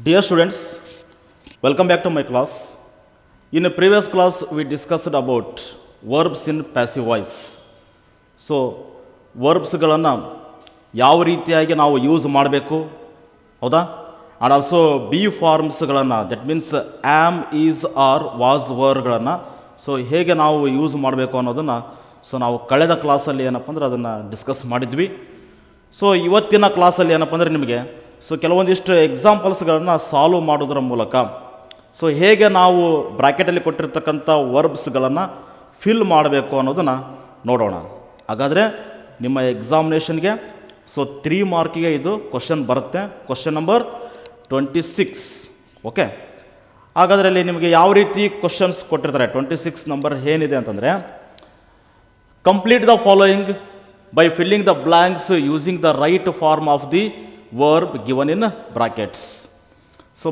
Dear students, welcome back to my class. In a previous class, we discussed about verbs in passive voice. So, ವರ್ಬ್ಸ್ಗಳನ್ನು ಯಾವ ರೀತಿಯಾಗಿ ನಾವು use ಮಾಡಬೇಕು ಹೌದಾ, and also be ಫಾರ್ಮ್ಸ್ಗಳನ್ನು that means am, is, are, was, ವರ್ಗಳನ್ನು so ಹೇಗೆ ನಾವು use ಮಾಡಬೇಕು ಅನ್ನೋದನ್ನು ನಾವು ಕಳೆದ ಕ್ಲಾಸಲ್ಲಿ ಏನಪ್ಪ ಅಂದ್ರೆ ಅದನ್ನು ಡಿಸ್ಕಸ್ ಮಾಡಿದ್ವಿ. ಸೊ ಇವತ್ತಿನ ಕ್ಲಾಸಲ್ಲಿ ಏನಪ್ಪ ಅಂದರೆ ನಿಮಗೆ ಕೆಲವೊಂದಿಷ್ಟು ಎಕ್ಸಾಂಪಲ್ಸ್ಗಳನ್ನು ಸಾಲ್ವ್ ಮಾಡೋದ್ರ ಮೂಲಕ ಹೇಗೆ ನಾವು ಬ್ರ್ಯಾಕೆಟಲ್ಲಿ ಕೊಟ್ಟಿರ್ತಕ್ಕಂಥ ವರ್ಬ್ಸ್ಗಳನ್ನು ಫಿಲ್ ಮಾಡಬೇಕು ಅನ್ನೋದನ್ನು ನೋಡೋಣ. ಹಾಗಾದರೆ ನಿಮ್ಮ ಎಕ್ಸಾಮಿನೇಷನ್ಗೆ 3 ಮಾರ್ಕಿಗೆ ಇದು ಕ್ವಶನ್ ಬರುತ್ತೆ, ಕ್ವಶನ್ ನಂಬರ್ 26. ಓಕೆ, ಹಾಗಾದರೆ ಅಲ್ಲಿ ನಿಮಗೆ ಯಾವ ರೀತಿ ಕ್ವಶನ್ಸ್ ಕೊಟ್ಟಿರ್ತಾರೆ. 26 ನಂಬರ್ ಏನಿದೆ ಅಂತಂದರೆ, complete the following by filling the blanks using the right form of the verb given in brackets.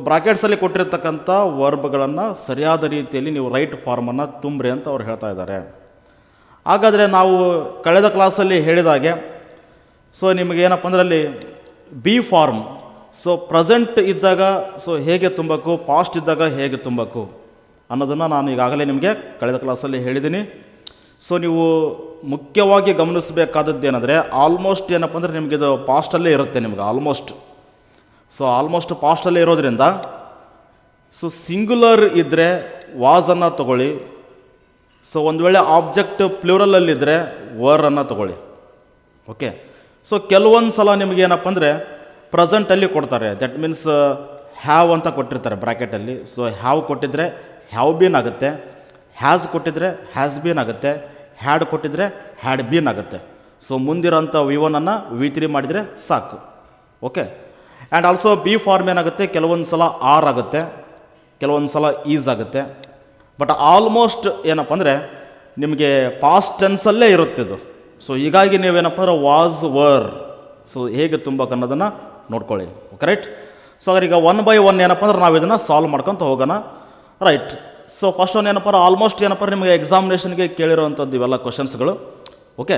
ಬ್ರಾಕೆಟ್ಸಲ್ಲಿ ಕೊಟ್ಟಿರ್ತಕ್ಕಂಥ ವರ್ಬ್ಗಳನ್ನು ಸರಿಯಾದ ರೀತಿಯಲ್ಲಿ ನೀವು ರೈಟ್ ಫಾರ್ಮನ್ನು ತುಂಬ್ರಿ ಅಂತ ಅವ್ರು ಹೇಳ್ತಾ ಇದ್ದಾರೆ. ಹಾಗಾದರೆ ನಾವು ಕಳೆದ ಕ್ಲಾಸಲ್ಲಿ ಹೇಳಿದಾಗೆ ನಿಮಗೇನಪ್ಪ ಅಂದರೆ ಅಲ್ಲಿ ಬಿ ಫಾರ್ಮ್ ಪ್ರೆಸೆಂಟ್ ಇದ್ದಾಗ ಹೇಗೆ ತುಂಬಬೇಕು, ಪಾಸ್ಟ್ ಇದ್ದಾಗ ಹೇಗೆ ತುಂಬಬೇಕು ಅನ್ನೋದನ್ನು ನಾನು ಈಗಾಗಲೇ ನಿಮಗೆ ಕಳೆದ ಕ್ಲಾಸಲ್ಲಿ ಹೇಳಿದ್ದೀನಿ. ನೀವು ಮುಖ್ಯವಾಗಿ ಗಮನಿಸಬೇಕಾದದ್ದು ಏನಂದರೆ, ಆಲ್ಮೋಸ್ಟ್ ಏನಪ್ಪ ಅಂದರೆ ನಿಮಗೆ ಇದು ಪಾಸ್ಟಲ್ಲೇ ಇರುತ್ತೆ. ನಿಮಗೆ ಆಲ್ಮೋಸ್ಟ್ ಪಾಸ್ಟಲ್ಲೇ ಇರೋದ್ರಿಂದ ಸಿಂಗ್ಯುಲರ್ ಇದ್ದರೆ ವಾಸನ್ನು ತಗೊಳ್ಳಿ. ಒಂದು ವೇಳೆ ಆಬ್ಜೆಕ್ಟ್ ಪ್ಲೂರಲಲ್ಲಿದ್ದರೆ ವರನ್ನು ತಗೊಳ್ಳಿ. ಓಕೆ, ಕೆಲವೊಂದು ಸಲ ನಿಮಗೇನಪ್ಪ ಅಂದರೆ ಪ್ರೆಸೆಂಟಲ್ಲಿ ಕೊಡ್ತಾರೆ. ದಟ್ ಮೀನ್ಸ್ ಹ್ಯಾವ್ ಅಂತ ಕೊಟ್ಟಿರ್ತಾರೆ ಬ್ರ್ಯಾಕೆಟಲ್ಲಿ. ಹ್ಯಾವ್ ಕೊಟ್ಟಿದ್ರೆ ಹ್ಯಾವ್ ಬೀನ್ ಆಗುತ್ತೆ, ಹ್ಯಾಸ್ ಕೊಟ್ಟಿದ್ರೆ ಹ್ಯಾಸ್ ಬೀನ್ ಆಗುತ್ತೆ, ಹ್ಯಾಡ್ ಕೊಟ್ಟಿದ್ರೆ ಹ್ಯಾಡ್ ಬೀನ್ ಆಗುತ್ತೆ. ಮುಂದಿರೋಂಥ V1 ಅನ್ನು V3 ಮಾಡಿದರೆ ಸಾಕು. Okay, and also be form ಏನಾಗುತ್ತೆ, ಕೆಲವೊಂದು ಸಲ ಆರ್ ಆಗುತ್ತೆ, ಕೆಲವೊಂದು ಸಲ ಈಸ್ ಆಗುತ್ತೆ. ಬಟ್ ಆಲ್ಮೋಸ್ಟ್ ಏನಪ್ಪ ಅಂದರೆ ನಿಮಗೆ ಪಾಸ್ಟ್ ಟೆನ್ಸಲ್ಲೇ ಇರುತ್ತಿದ್ದು. ಹೀಗಾಗಿ ನೀವೇನಪ್ಪ ಅಂದ್ರೆ ವಾಸ್, ವರ್ ಹೇಗೆ ತುಂಬಬೇಕು ಅನ್ನೋದನ್ನು ನೋಡ್ಕೊಳ್ಳಿ. ರೈಟ್. ಹಾಗಾದ್ರೆ ಈಗ 1 by 1 ಏನಪ್ಪ ಅಂದ್ರೆ ನಾವು ಇದನ್ನು ಸಾಲ್ವ್ ಮಾಡ್ಕೊತ ಹೋಗೋಣ. ರೈಟ್. ಫಸ್ಟ್ ಒನ್ ಏನಪ್ಪ ಆಲ್ಮೋಸ್ಟ್ ಏನಪ್ಪ ನಿಮಗೆ ಎಕ್ಸಾಮಿನೇಷನ್ಗೆ ಕೇಳಿರೋವಂಥದ್ದು ಇವೆಲ್ಲ ಕ್ವಶನ್ಸ್ಗಳು. ಓಕೆ,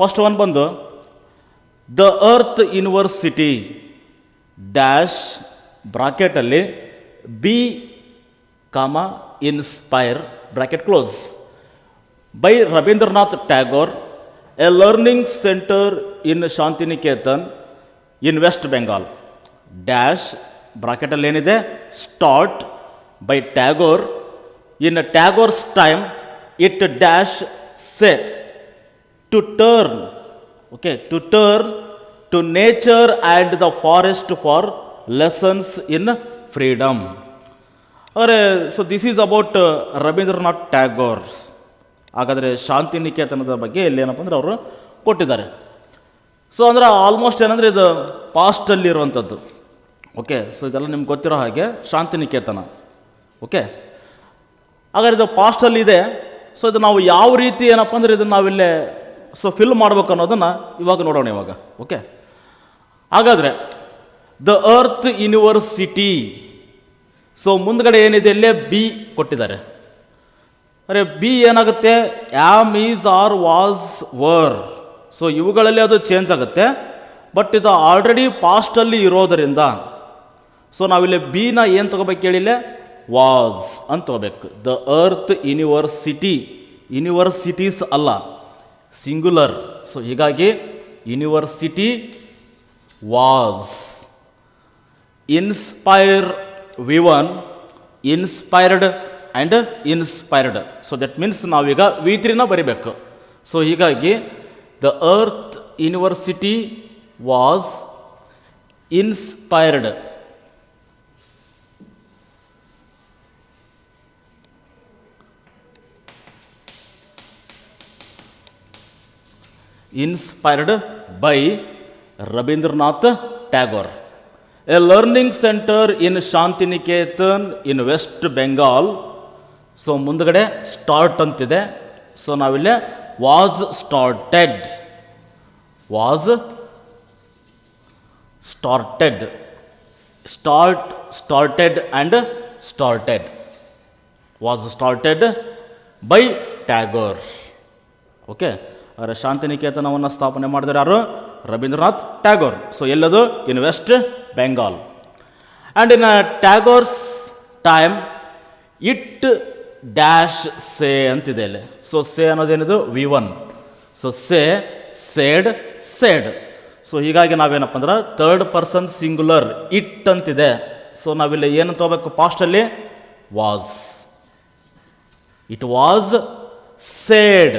ಫಸ್ಟ್ ಒನ್ ಬಂದು ದ ಅರ್ತ್ ಯೂನಿವರ್ಸಿಟಿ ಡ್ಯಾಶ್ ಬ್ರಾಕೆಟಲ್ಲಿ be comma inspire bracket close by Rabindranath Tagore, a learning centre in Shantiniketan in West Bengal dash ಬ್ರಾಕೆಟಲ್ಲಿ ಏನಿದೆ start by Tagore in Tagore's time it dash say to turn. Okay, to turn to nature and the forest for lessons in freedom. ಅಂದರೆ this is about Ravindranath Tagore. ಹಾಗಾದರೆ ಶಾಂತಿನಿಕೇತನದ ಬಗ್ಗೆ ಇಲ್ಲಿ ಏನಪ್ಪ ಅಂದರೆ ಅವರು ಕೊಟ್ಟಿದ್ದಾರೆ. ಅಂದರೆ ಆಲ್ಮೋಸ್ಟ್ ಏನಂದರೆ ಇದು ಪಾಸ್ಟಲ್ಲಿ ಇರುವಂಥದ್ದು. ಓಕೆ, ಇದೆಲ್ಲ ನಿಮ್ಗೆ ಗೊತ್ತಿರೋ ಹಾಗೆ ಶಾಂತಿನಿಕೇತನ. ಓಕೆ, ಹಾಗಾದ್ರೆ ಇದು ಪಾಸ್ಟಲ್ಲಿ ಇದೆ. ಇದು ನಾವು ಯಾವ ರೀತಿ ಏನಪ್ಪ ಅಂದರೆ ಇದನ್ನು ನಾವಿಲ್ಲೇ ಫಿಲ್ ಮಾಡ್ಬೇಕು ಅನ್ನೋದನ್ನು ಇವಾಗ ನೋಡೋಣ ಇವಾಗ. ಓಕೆ, ಹಾಗಾದರೆ ದ ಅರ್ತ್ ಯೂನಿವರ್ಸಿಟಿ ಮುಂದ್ಗಡೆ ಏನಿದೆ ಇಲ್ಲೇ ಬಿ ಕೊಟ್ಟಿದ್ದಾರೆ. ಅರೆ ಬಿ ಏನಾಗುತ್ತೆ, am, is, are, was, were. ಇವುಗಳಲ್ಲಿ ಅದು ಚೇಂಜ್ ಆಗುತ್ತೆ. ಬಟ್ ಇದು ಆಲ್ರೆಡಿ ಪಾಸ್ಟಲ್ಲಿ ಇರೋದರಿಂದ ನಾವಿಲ್ಲಿ ಬಿನ ಏನು ತಗೋಬೇಕು ಹೇಳಿಲ್ಲ, ವಾಸ್ ಅಂತ ತಗೋಬೇಕು. ದ ಅರ್ತ್ ಯೂನಿವರ್ಸಿಟಿ, ಯೂನಿವರ್ಸಿಟೀಸ್ ಅಲ್ಲ, ಸಿಂಗ್ಯುಲರ್. ಹೀಗಾಗಿ university was. Inspire V1, inspired and inspired. That means ನಾವೀಗ V3ನ ಬರಿಬೇಕು. ಹೀಗಾಗಿ the earth university was inspired. Inspired by Rabindranath Tagore, a learning centre in Shantiniketan in West Bengal. ಮುಂದ್ಗಡೆ ಸ್ಟಾರ್ಟ್ ಅಂತಿದೆ. ನಾವಿಲ್ಲೇ was started, was started, started and started, was started by Tagore. Okay, ಅವರ ಶಾಂತಿನಿಕೇತನವನ್ನು ಸ್ಥಾಪನೆ ಮಾಡಿದರೆ ಯಾರು, ರವೀಂದ್ರನಾಥ್ ಟ್ಯಾಗೋರ್. ಎಲ್ಲದು in West Bengal. And in Tagore's time it dash say ಅಂತಿದೆ ಇಲ್ಲಿ. ಸೊ ಸೇ ಅನ್ನೋದೇನಿದು V1. So say, said, said. So ಹೀಗಾಗಿ ನಾವೇನಪ್ಪ ಅಂದ್ರೆ ಥರ್ಡ್ ಪರ್ಸನ್ ಸಿಂಗುಲರ್ ಇಟ್ ಅಂತಿದೆ. ಸೊ ನಾವಿಲ್ಲಿ ಏನು ತಗೋಬೇಕು ಪಾಸ್ಟಲ್ಲಿ? Was. It was said.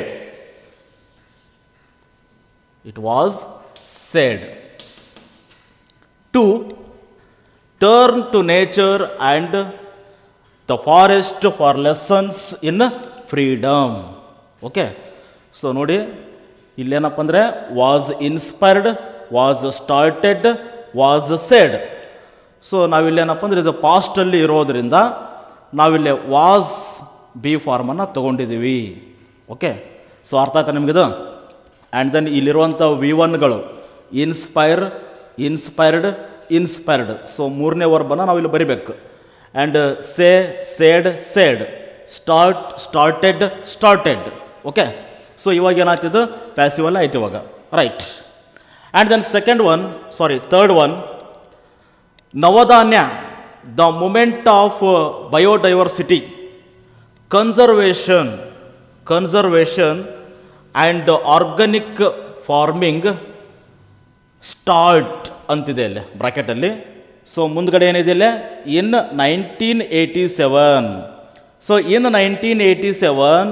It was said. To turn to nature and the forest for lessons in freedom. Okay, so ನೋಡಿ ಇಲ್ಲೇನಪ್ಪ ಅಂದರೆ was inspired, was started, was said. So ನಾವಿಲ್ಲೇನಪ್ಪ ಅಂದರೆ ಇದು ಪಾಸ್ಟಲ್ಲಿ ಇರೋದ್ರಿಂದ ನಾವಿಲ್ಲಿ ವಾಸ್ ಬಿ ಫಾರ್ಮನ್ನು ತೊಗೊಂಡಿದ್ದೀವಿ. ಓಕೆ, ಸೊ ಅರ್ಥ ಆಯ್ತಾ ನಿಮಗಿದು? ಆ್ಯಂಡ್ ದೆನ್ ಇಲ್ಲಿರುವಂಥ V1ಗಳು ಇನ್ಸ್ಪೈರ್, ಇನ್ಸ್ಪೈರ್ಡ್, ಇನ್ಸ್ಪೈರ್ಡ್. ಸೊ ಮೂರನೇ ವರ್ಬನ್ನು ನಾವಿಲ್ಲಿ ಬರಿಬೇಕು. And say, said, said, start, started, started. Okay, so ಇವಾಗ ಏನಾಗ್ತಿದ್ದು ಪ್ಯಾಸಿವಲ್ಲ ಆಯ್ತು ಇವಾಗ, right. And then third one, Navdanya, the movement of biodiversity, conservation and organic farming start ಅಂತಿದೆ ಇಲ್ಲಿ ಬ್ರಾಕೆಟಲ್ಲಿ. ಸೊ ಮುಂದ್ಗಡೆ ಏನಿದೆ ಇಲ್ಲಿ? In 1987. So in 1987,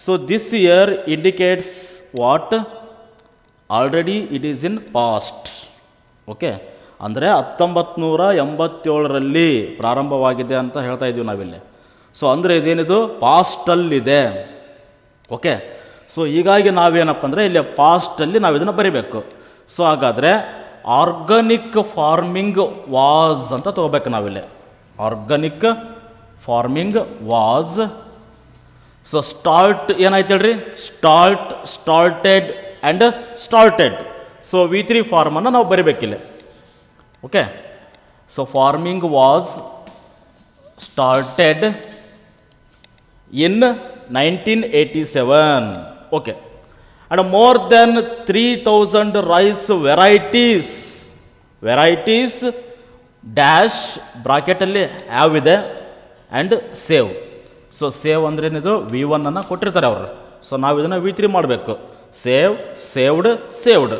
so this year indicates what? Already it is in past. Okay, ಅಂದರೆ 1987ರಲ್ಲಿ ಪ್ರಾರಂಭವಾಗಿದೆ ಅಂತ ಹೇಳ್ತಾ ಇದ್ದೀವಿ ನಾವಿಲ್ಲಿ. ಸೊ ಅಂದರೆ ಇದೇನಿದು ಪಾಸ್ಟಲ್ಲಿದೆ. ಓಕೆ, ಸೊ ಹೀಗಾಗಿ ನಾವೇನಪ್ಪ ಅಂದರೆ ಇಲ್ಲಿ ಪಾಸ್ಟಲ್ಲಿ ನಾವು ಇದನ್ನು ಬರಿಬೇಕು. ಸೊ ಹಾಗಾದರೆ ಆರ್ಗಾನಿಕ್ ಫಾರ್ಮಿಂಗ್ ವಾಸ್ ಅಂತ ತಗೋಬೇಕು ನಾವಿಲ್ಲಿ. Organic farming was. So start ಏನಾಯ್ತು ಹೇಳ್ರಿ? Start, started and started. So V3 ಫಾರ್ಮನ್ನು ನಾವು ಬರಿಬೇಕಿಲ್ಲ. Okay, so farming was started in 1987. Okay, and more than 3000 rice varieties dash ಬ್ರಾಕೆಟಲ್ಲಿ ಹ್ಯಾವ್ ಇದೆ ಆ್ಯಂಡ್ ಸೇವ್. ಸೊ ಸೇವ್ ಅಂದ್ರೇನಿದು? V1 ಅನ್ನು ಕೊಟ್ಟಿರ್ತಾರೆ ಅವರು. ಸೊ ನಾವು ಇದನ್ನು V3 ಮಾಡಬೇಕು. Save, saved, saved.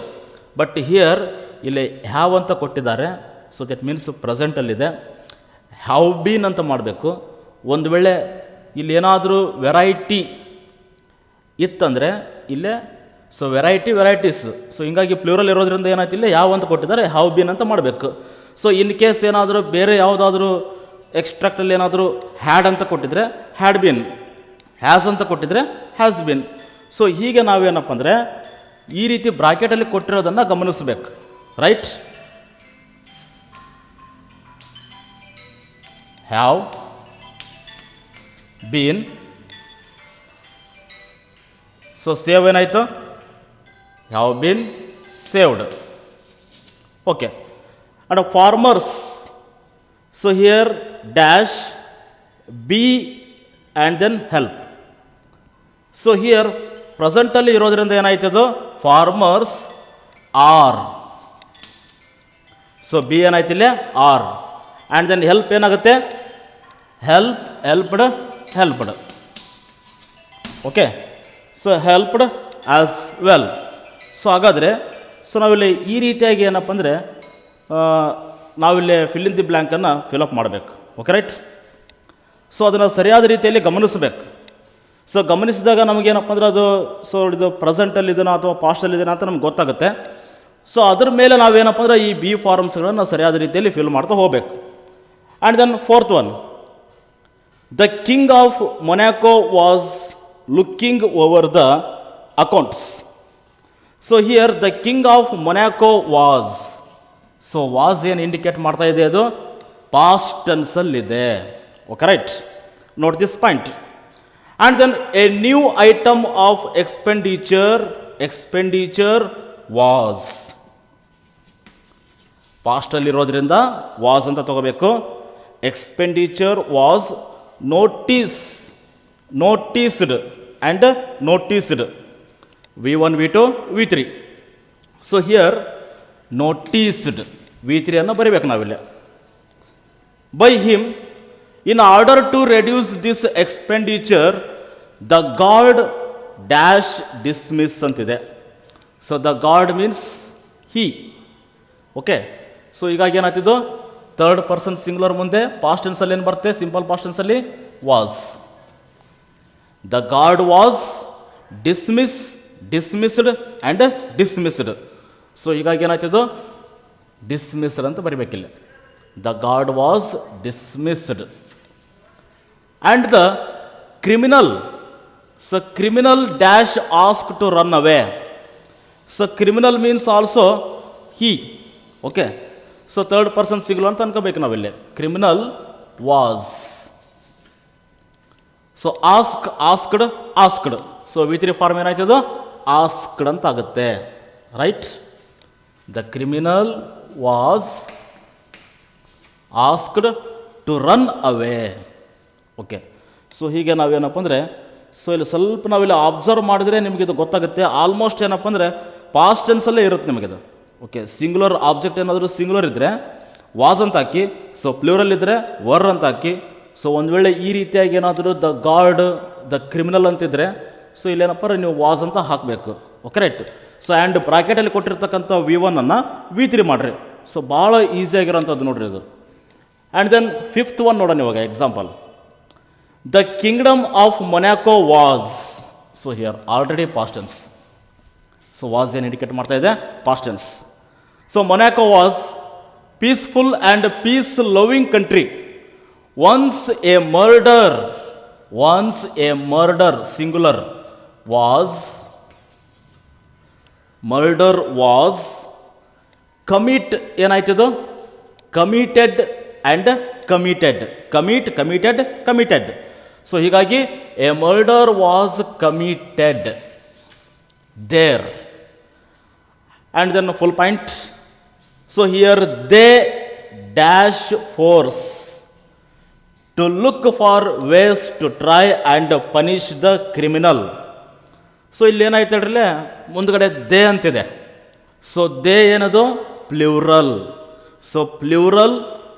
But here ಇಲ್ಲಿ ಹ್ಯಾವ್ ಅಂತ ಕೊಟ್ಟಿದ್ದಾರೆ. ಸೊ ದಟ್ ಮೀನ್ಸ್ ಪ್ರೆಸೆಂಟಲ್ಲಿದೆ. ಹ್ಯಾವ್ ಬೀನ್ ಅಂತ ಮಾಡಬೇಕು. ಒಂದು ವೇಳೆ ಇಲ್ಲಿ ಏನಾದರೂ ವೆರೈಟಿ ಇತ್ತಂದರೆ ಇಲ್ಲೇ ಸೊ ವೆರೈಟೀಸ್. ಸೊ ಹಿಂಗಾಗಿ ಪ್ಲೂರಲ್ ಇರೋದ್ರಿಂದ ಏನಾಯ್ತು ಇಲ್ಲಿ ಯಾವ ಅಂತ ಕೊಟ್ಟಿದ್ದಾರೆ, ಹ್ಯಾವ್ ಬೀನ್ ಅಂತ ಮಾಡಬೇಕು. ಸೊ ಇನ್ ಕೇಸ್ ಏನಾದರೂ ಬೇರೆ ಯಾವುದಾದ್ರೂ ಎಕ್ಸ್ಟ್ರಾಕ್ಟಲ್ಲಿ ಏನಾದರೂ ಹ್ಯಾಡ್ ಅಂತ ಕೊಟ್ಟಿದ್ರೆ ಹ್ಯಾಡ್ ಬೀನ್, ಹ್ಯಾಸ್ ಅಂತ ಕೊಟ್ಟಿದ್ರೆ ಹ್ಯಾಸ್ ಬೀನ್. ಸೊ ಹೀಗೆ ನಾವೇನಪ್ಪ ಅಂದರೆ ಈ ರೀತಿ ಬ್ರಾಕೆಟಲ್ಲಿ ಕೊಟ್ಟಿರೋದನ್ನು ಗಮನಿಸಬೇಕು, right? Have been. So save ಏನಾಯಿತು? Have been saved. Okay, and farmers. So here dash be and then help. So here ಪ್ರೆಸೆಂಟಲ್ಲಿ ಇರೋದ್ರಿಂದ ಏನಾಯ್ತದು? Farmers are. ಸೊ ಬಿ ಏನಾಯ್ತಿಲ್ಲ? ಆರ್. ಆ್ಯಂಡ್ ದೆನ್ ಹೆಲ್ಪ್ ಏನಾಗುತ್ತೆ? Helped. Okay, so helped as well. So ಹಾಗಾದರೆ so ನಾವಿಲ್ಲಿ ಈ ರೀತಿಯಾಗಿ ಏನಪ್ಪ ಅಂದರೆ ನಾವಿಲ್ಲಿ ಫಿಲ್ ಇನ್ ದಿ ಬ್ಲ್ಯಾಂಕನ್ನು ಫಿಲಪ್ ಮಾಡಬೇಕು. Okay, right? ಸೊ ಅದನ್ನು ಸರಿಯಾದ ರೀತಿಯಲ್ಲಿ ಗಮನಿಸಬೇಕು. ಸೊ ಗಮನಿಸಿದಾಗ ನಮಗೇನಪ್ಪ ಅಂದರೆ ಅದು ಸೊ ಇದು ಪ್ರೆಸೆಂಟಲ್ಲಿದೆನೋ ಅಥವಾ ಪಾಸ್ಟಲ್ಲಿದೆನೋ ಅಂತ ನಮ್ಗೆ ಗೊತ್ತಾಗುತ್ತೆ. ಸೊ ಅದ್ರ ಮೇಲೆ ನಾವೇನಪ್ಪ ಅಂದರೆ ಈ ಬಿ ಫಾರ್ಮ್ಸ್ಗಳನ್ನು ಸರಿಯಾದ ರೀತಿಯಲ್ಲಿ ಫಿಲ್ ಮಾಡ್ತಾ ಹೋಗಬೇಕು. And then fourth one, the king of Monaco was looking over the accounts. So here the king of Monaco was. So was ಏನು ಇಂಡಿಕೇಟ್ ಮಾಡ್ತಾ ಇದೆ? ಅದು ಪಾಸ್ಟ್ ಟೆನ್ಸಲ್ಲಿದೆ. Okay, right? Note this point. And then a new item of expenditure was. ಪಾಸ್ಟಲ್ಲಿರೋದ್ರಿಂದ was ಅಂತ ತಗೋಬೇಕು. Expenditure was noticed and noticed. V1, V2, V3. So here noticed V3 ಅನ್ನು ಬರೀಬೇಕು ನಾವಿಲ್ಲಿ. By him in order to reduce this expenditure the guard dash dismiss ಅಂತಿದೆ. So the guard means he. Okay, so ಹೀಗಾಗಿ ಏನಾಗ್ತಿದ್ದು, third person singular ಮುಂದೆ past ಟೆನ್ಸಲ್ಲಿ ಏನು ಬರುತ್ತೆ, ಸಿಂಪಲ್ ಪಾಸ್ಟ್ ಟೆನ್ಸಲ್ಲಿ was. The guard was dismissed and dismissed. So ಹೀಗಾಗಿ ಏನಾಗ್ತಿದ್ದು, ಡಿಸ್ಮಿಸ್ಡ್ ಅಂತ ಬರಿಬೇಕಿಲ್ಲ. The guard was dismissed and the criminal, so criminal dash ask to run away. So criminal means also he. Okay, so third person singular ಅಂತ ಅನ್ಕೋಬೇಕು ನಾವಿಲ್ಲಿ. Criminal was. So asked. So ವಿ3 form ಏನಾಯ್ತದು, asked ಅಂತ ಆಗುತ್ತೆ. Right, the criminal was asked to run away. Okay, so ಹೀಗೆ ನಾವೇನಪ್ಪ ಅಂದರೆ, ಸೊ ಇಲ್ಲಿ ಸ್ವಲ್ಪ ನಾವಿಲ್ಲಿ ಅಬ್ಸರ್ವ್ ಮಾಡಿದ್ರೆ ನಿಮಗಿದು ಗೊತ್ತಾಗುತ್ತೆ. ಆಲ್ಮೋಸ್ಟ್ ಏನಪ್ಪ ಅಂದರೆ ಪಾಸ್ಟ್ ಟೆನ್ಸಲ್ಲೇ ಇರುತ್ತೆ ನಿಮಗಿದು. ಓಕೆ, ಸಿಂಗುಲರ್ ಆಬ್ಜೆಕ್ಟ್ ಏನಾದರೂ ಸಿಂಗುಲರ್ ಇದ್ದರೆ ವಾಸ್ ಅಂತ ಹಾಕಿ, ಸೊ ಪ್ಲೂರಲ್ ಇದ್ದರೆ ವರ್ ಅಂತ ಹಾಕಿ. ಸೊ ಒಂದು ವೇಳೆ ಈ ರೀತಿಯಾಗಿ ಏನಾದರೂ ದ ಗಾರ್ಡ್ ದ ಕ್ರಿಮಿನಲ್ ಅಂತಿದ್ರೆ, ಸೊ ಇಲ್ಲೇನಪ್ಪ ನೀವು ವಾಸ್ ಅಂತ ಹಾಕಬೇಕು. Okay, right. ಸೊ ಆ್ಯಂಡ್ ಬ್ರಾಕೆಟಲ್ಲಿ ಕೊಟ್ಟಿರ್ತಕ್ಕಂಥ V1 ಅನ್ನು V3 ಮಾಡಿರಿ. ಸೊ ಭಾಳ ಈಸಿಯಾಗಿರೋಂಥದ್ದು ನೋಡ್ರಿ ಇದು. ಆ್ಯಂಡ್ ದೆನ್ ಫಿಫ್ತ್ ಒನ್ ನೋಡೋಣ ಇವಾಗ example. The kingdom of Monaco was. So here already past tense. So was ಏನು ಇಂಡಿಕೇಟ್ ಮಾಡ್ತಾ ಇದೆ, past tense. So Monaco was peaceful and peace loving country. Once a murder singular was commit. ಏನಾಯ್ತದು, committed and committed. So ಹೀಗಾಗಿ a murder was committed there. And then full point. So here they dash force to look for ways to try and punish the criminal. So ಇಲ್ಲಿ ಏನಾಯ್ತು ಹೇಳ್ರಿ, ಮುಂದ್ಗಡೆ they ಅಂತಿದೆ. So they ಏನದು, plural. So plural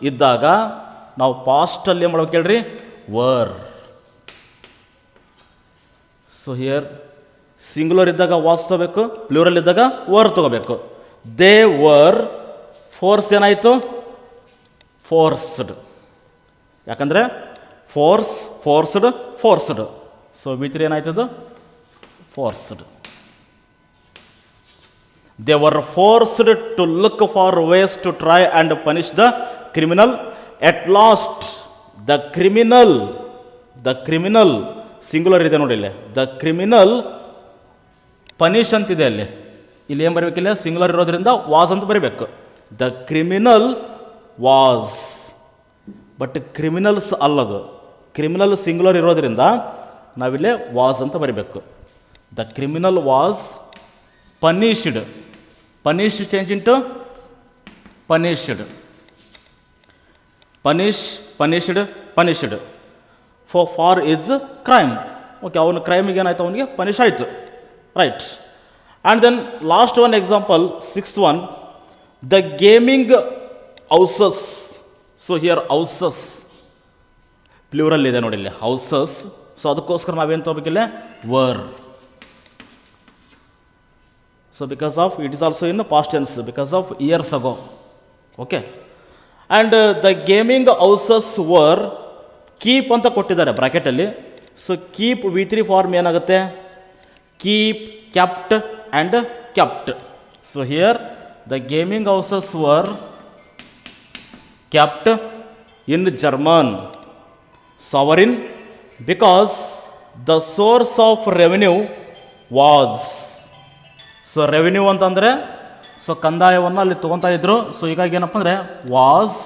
ಇದ್ದಾಗ ನಾವು ಪಾಸ್ಟಲ್ಲಿ ಏನು ಮಾಡೋಕೆ ಹೇಳ್ರಿ, ವರ್. ಸೊ ಹಿಯರ್ ಸಿಂಗುಲರ್ ಇದ್ದಾಗ ವಾಸ್ ತಗೋಬೇಕು, ಪ್ಲೂರಲ್ ಇದ್ದಾಗ ವರ್ ತಗೋಬೇಕು. They were. ಫೋರ್ಸ್ ಏನಾಯಿತು, ಫೋರ್ಸ್ಡ್. ಯಾಕಂದರೆ ಫೋರ್ಸ್ಡ್. ಸೊ V3 ಏನಾಯ್ತದು, forced. They were forced to look for ways to try and punish the criminal. At last the criminal singular ಇದೆ ನೋಡಿ ಇಲ್ಲಿ. ದ ಕ್ರಿಮಿನಲ್ ಪನಿಷ್ ಅಂತಿದೆ ಅಲ್ಲಿ. ಇಲ್ಲಿ ಏನು ಬರಬೇಕಿಲ್ಲ, ಸಿಂಗುಲರ್ ಇರೋದ್ರಿಂದ ವಾಸ್ ಅಂತ ಬರೀಬೇಕು. The criminal was. But criminals ಅಲ್ಲದು, ಕ್ರಿಮಿನಲ್ ಸಿಂಗುಲರ್ ಇರೋದ್ರಿಂದ ನಾವಿಲ್ಲೇ ವಾಸ್ ಅಂತ ಬರೀಬೇಕು. The criminal was punished. Punish change into punished. Punished. For his crime. Okay, ಅವನ ಕ್ರೈಮಿಗೆ ಏನಾಯ್ತು, ಅವನಿಗೆ ಪನಿಷ್ ಆಯಿತು. Right. And then last one example, sixth one. The gaming houses. So here houses plural ಇದೆ ನೋಡಿ ಇಲ್ಲಿ, ಹೌಸಸ್. ಸೊ ಅದಕ್ಕೋಸ್ಕರ ನಾವೇನು ತಗೋಬೇಕಿಲ್ಲ, were. So because of it is also in past tense, because of years ago. Okay. And the gaming houses var keep ಅಂತ ಕೊಟ್ಟಿದ್ದಾರೆ ಬ್ರಾಕೆಟಲ್ಲಿ. So keep V3 form ಏನಾಗುತ್ತೆ, keep, kept and kept. So here the gaming houses var kept in German sovereign because the source of revenue was. So revenue ಅಂತಂದರೆ so ಕಂದಾಯವನ್ನು ಅಲ್ಲಿ ತೊಗೊತಾ ಇದ್ರು. So ಹೀಗಾಗಿ ಏನಪ್ಪ ಅಂದರೆ was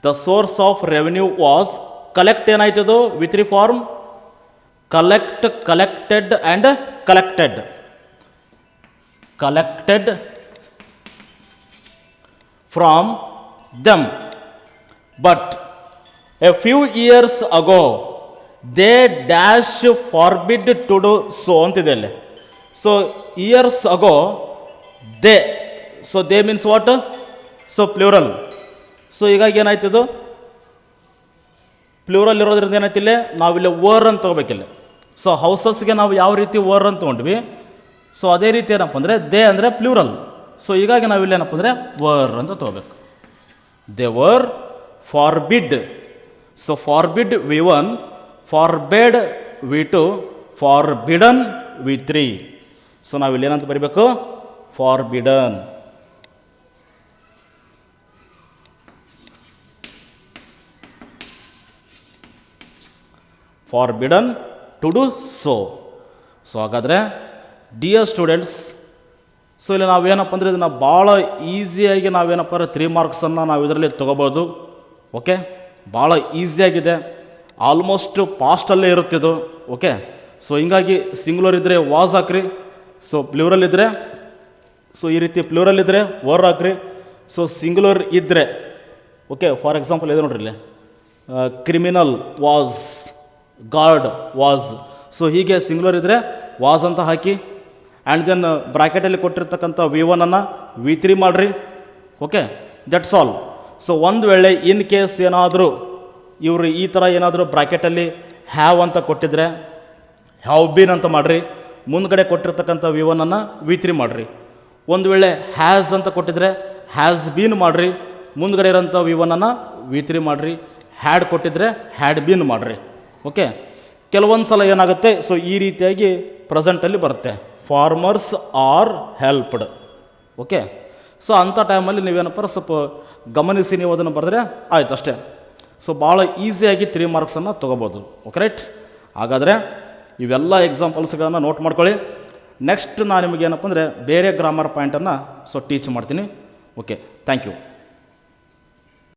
the source of revenue was. Collect ಏನಾಯ್ತದು V3 form, collected and collected from them, but a few years ago they dash forbid to do so ಅಂತಿದೆ ಅಲ್ಲಿ. So years ago they. So they means what, so plural. So ಹೀಗಾಗಿ ಏನಾಯ್ತು ಇದು plural ಇರೋದ್ರಿಂದ ಏನಾಯ್ತು ಇಲ್ಲಿ ನಾವಿಲ್ಲಿ ವರ್ ಅಂತ ತೊಗೋಬೇಕಿಲ್ಲ. ಸೊ ಹೌಸಸ್ಗೆ ನಾವು ಯಾವ ರೀತಿ ವರ್ ಅಂತ ತೊಗೊಂಡ್ವಿ, ಸೊ ಅದೇ ರೀತಿ ಏನಪ್ಪ ಅಂದರೆ ದೇ ಅಂದರೆ ಪ್ಲೂರಲ್. ಸೊ ಹೀಗಾಗಿ ನಾವಿಲ್ಲಿ ಏನಪ್ಪ ಅಂದರೆ ವರ್ ಅಂತ ತೊಗೋಬೇಕು. They were forbid. So forbid V1, forbade V2, forbidden V3. ಸೊ ನಾವಿಲ್ಲಿ ಏನಂತ ಬರೀಬೇಕು, forbidden. Forbidden to do so. So ಹಾಗಾದರೆ ಡಿಯರ್ ಸ್ಟೂಡೆಂಟ್ಸ್, ಸೊ ಇಲ್ಲಿ ನಾವೇನಪ್ಪ ಅಂದರೆ ಇದನ್ನು ಭಾಳ ಈಸಿಯಾಗಿ ನಾವೇನಪ್ಪ ಅಂದರೆ 3 ಮಾರ್ಕ್ಸನ್ನು ನಾವು ಇದರಲ್ಲಿ ತೊಗೋಬೋದು. ಓಕೆ, ಭಾಳ ಈಸಿಯಾಗಿದೆ, ಆಲ್ಮೋಸ್ಟ್ ಪಾಸ್ಟಲ್ಲೇ ಇರುತ್ತಿದ್ದು. ಓಕೆ, ಸೊ ಹಿಂಗಾಗಿ ಸಿಂಗ್ಯುಲರ್ ಇದ್ದರೆ ವಾಸ್ ಹಾಕ್ರಿ, ಸೊ ಪ್ಲೂರಲ್ ಇದ್ದರೆ ಸೊ ಈ ರೀತಿ ಪ್ಲೂರಲ್ ಇದ್ದರೆ ವರ್ ಹಾಕ್ರಿ. ಸೊ ಸಿಂಗ್ಯುಲರ್ ಇದ್ದರೆ ಓಕೆ, ಫಾರ್ ಎಕ್ಸಾಂಪಲ್ ಇದೆ ನೋಡ್ರಿ ಇಲ್ಲಿ, criminal was, guard was. So ಹೀಗೆ ಸಿಂಗ್ಯುಲರ್ ಇದ್ದರೆ ವಾಸ್ ಅಂತ ಹಾಕಿ, ಆ್ಯಂಡ್ ದೆನ್ ಬ್ರ್ಯಾಕೆಟಲ್ಲಿ ಕೊಟ್ಟಿರ್ತಕ್ಕಂಥ V1 V3 ಮಾಡಿರಿ. Okay, that's all. ಸೊ ಒಂದು ವೇಳೆ ಇನ್ ಕೇಸ್ ಏನಾದರೂ ಇವರು ಈ ಥರ ಏನಾದರೂ ಬ್ರ್ಯಾಕೆಟಲ್ಲಿ ಹ್ಯಾವ್ ಅಂತ ಕೊಟ್ಟಿದ್ರೆ ಹ್ಯಾವ್ ಬೀನ್ ಅಂತ ಮಾಡಿರಿ, ಮುಂದ್ಗಡೆ ಕೊಟ್ಟಿರ್ತಕ್ಕಂಥ V1 V3 ಮಾಡಿರಿ. ಒಂದು ವೇಳೆ ಹ್ಯಾಸ್ ಅಂತ ಕೊಟ್ಟಿದ್ರೆ ಹ್ಯಾಸ್ ಬೀನ್ ಮಾಡಿರಿ, ಮುಂದ್ಗಡೆ ಇರೋಂಥ V1 V3 ಮಾಡಿರಿ. ಹ್ಯಾಡ್ ಕೊಟ್ಟಿದ್ರೆ ಹ್ಯಾಡ್ ಬೀನ್ ಮಾಡಿರಿ. ಓಕೆ, ಕೆಲವೊಂದು ಸಲ ಏನಾಗುತ್ತೆ, ಸೊ ಈ ರೀತಿಯಾಗಿ ಪ್ರೆಸೆಂಟಲ್ಲಿ ಬರುತ್ತೆ, farmers are helped. Okay, so ಅಂಥ ಟೈಮಲ್ಲಿ ನೀವೇನಪ್ಪ ಸ್ವಲ್ಪ ಗಮನಿಸಿ ನೀವು ಅದನ್ನು ಬರೆದ್ರೆ ಆಯ್ತು ಅಷ್ಟೇ. ಸೊ ಭಾಳ ಈಸಿಯಾಗಿ 3 ಮಾರ್ಕ್ಸನ್ನು ತೊಗೋಬೋದು. Okay right. ಹಾಗಾದರೆ ಇವೆಲ್ಲ ಎಕ್ಸಾಂಪಲ್ಸ್ಗಳನ್ನು ನೋಟ್ ಮಾಡ್ಕೊಳ್ಳಿ. ನೆಕ್ಸ್ಟ್ ನಾನು ನಿಮಗೇನಪ್ಪ ಅಂದರೆ ಬೇರೆ ಗ್ರಾಮರ್ ಪಾಯಿಂಟನ್ನು ಸೊ ಟೀಚ್ ಮಾಡ್ತೀನಿ. Okay, thank you.